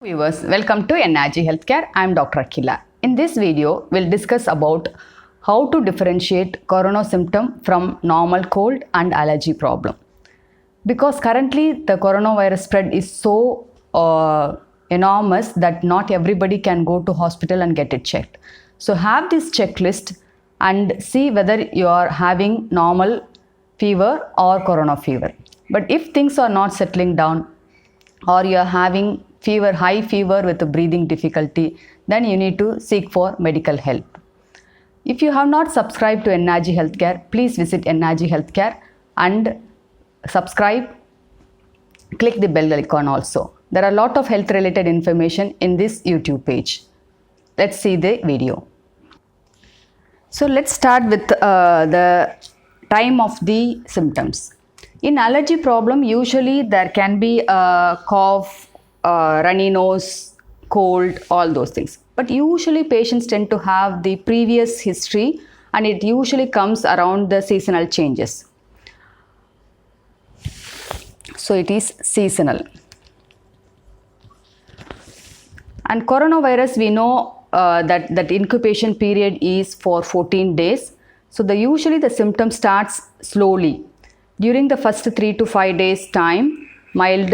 Viewers, welcome to NRG Healthcare. I am Dr. Akila. In this video, we'll discuss about how to differentiate corona symptom from normal cold and allergy problem. Because currently the coronavirus spread is so enormous that not everybody can go to hospital and get it checked. So have this checklist and see whether you are having normal fever or corona fever. But if things are not settling down or you are having fever, high fever with breathing difficulty, then you need to seek for medical help. If you have not subscribed to NRG Healthcare, please visit NRG Healthcare and subscribe. Click the bell icon also. There are a lot of health related information in this YouTube page. Let's see the video. So let's start with the time of the symptoms. In allergy problem, usually there can be a cough, runny nose, cold, all those things. But usually patients tend to have the previous history and it usually comes around the seasonal changes. So it is seasonal. And coronavirus, we know that incubation period is for 14 days. So usually the symptom starts slowly. During the first 3 to 5 days time, mild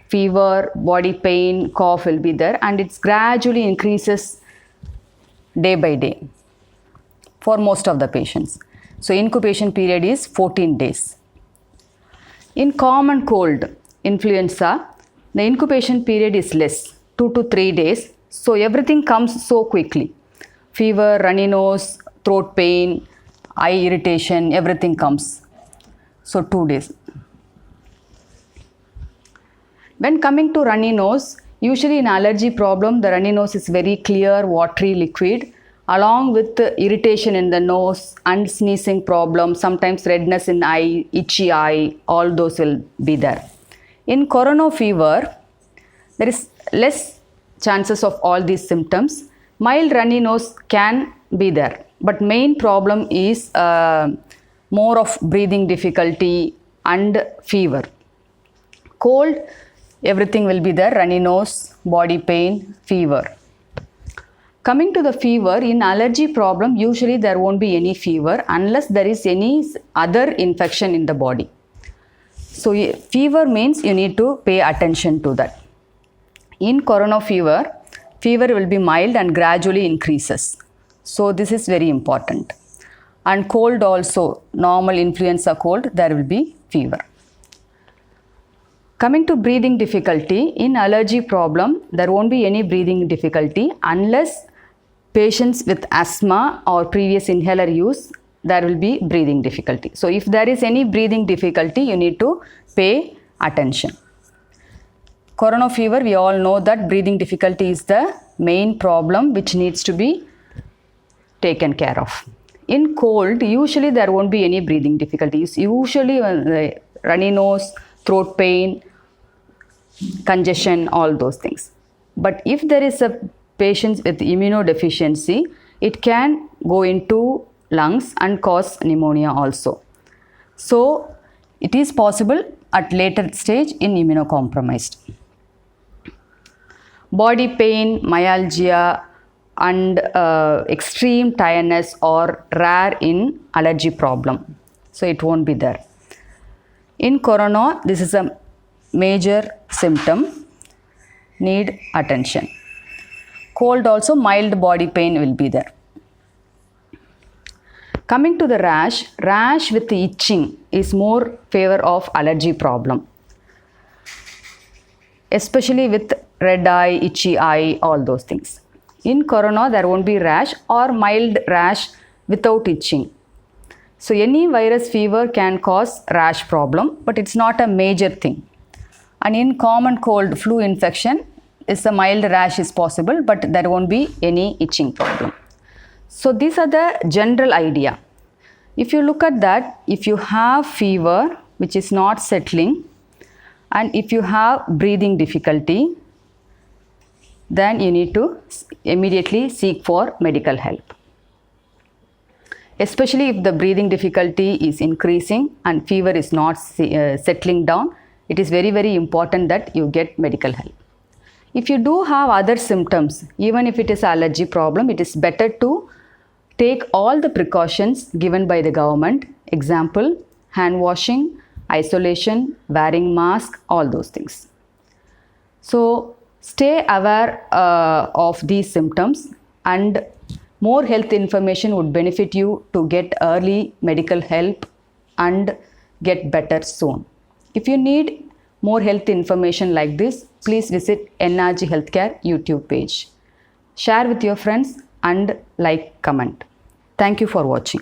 fever, body pain, cough will be there, and it gradually increases day by day for most of the patients. So incubation period is 14 days. In common cold, influenza, the incubation period is less, 2 to 3 days. So everything comes so quickly. Fever, runny nose, throat pain, eye irritation, everything comes. So 2 days. When coming to runny nose, usually in allergy problem, the runny nose is very clear, watery liquid, along with the irritation in the nose and sneezing problem, sometimes redness in eye, itchy eye, all those will be there. In corona fever, there is less chances of all these symptoms. Mild runny nose can be there, but main problem is more of breathing difficulty and fever. Cold, everything will be there, runny nose, body pain, fever. Coming to the fever, in allergy problem, usually there won't be any fever unless there is any other infection in the body. So fever means you need to pay attention to that. In corona fever, fever will be mild and gradually increases. So this is very important. And cold also, normal influenza cold, there will be fever. Coming to breathing difficulty, in allergy problem, there won't be any breathing difficulty unless patients with asthma or previous inhaler use, there will be breathing difficulty. So if there is any breathing difficulty, you need to pay attention. Corona fever, we all know that breathing difficulty is the main problem which needs to be taken care of. In cold, usually there won't be any breathing difficulties. Usually runny nose, throat pain, congestion, all those things. But if there is a patient with immunodeficiency, it can go into lungs and cause pneumonia also. So it is possible at later stage in immunocompromised. Body pain, myalgia and extreme tiredness are rare in allergy problem. So it won't be there. In corona, this is a major symptom, need attention. Cold also, mild body pain will be there. Coming to the rash with itching is more favor of allergy problem. Especially with red eye, itchy eye, all those things. In corona, there won't be rash or mild rash without itching. So any virus fever can cause rash problem, but it's not a major thing. And in common cold flu infection, is a mild rash is possible, but there won't be any itching problem. So these are the general idea. If you look at that, if you have fever which is not settling and if you have breathing difficulty, then you need to immediately seek for medical help. Especially if the breathing difficulty is increasing and fever is not settling down, it is very, very important that you get medical help. If you do have other symptoms, even if it is allergy problem, it is better to take all the precautions given by the government. Example, hand washing, isolation, wearing mask, all those things. So stay aware of these symptoms, and more health information would benefit you to get early medical help and get better soon. If you need more health information like this, please visit NRG Healthcare YouTube page. Share with your friends and like, comment. Thank you for watching.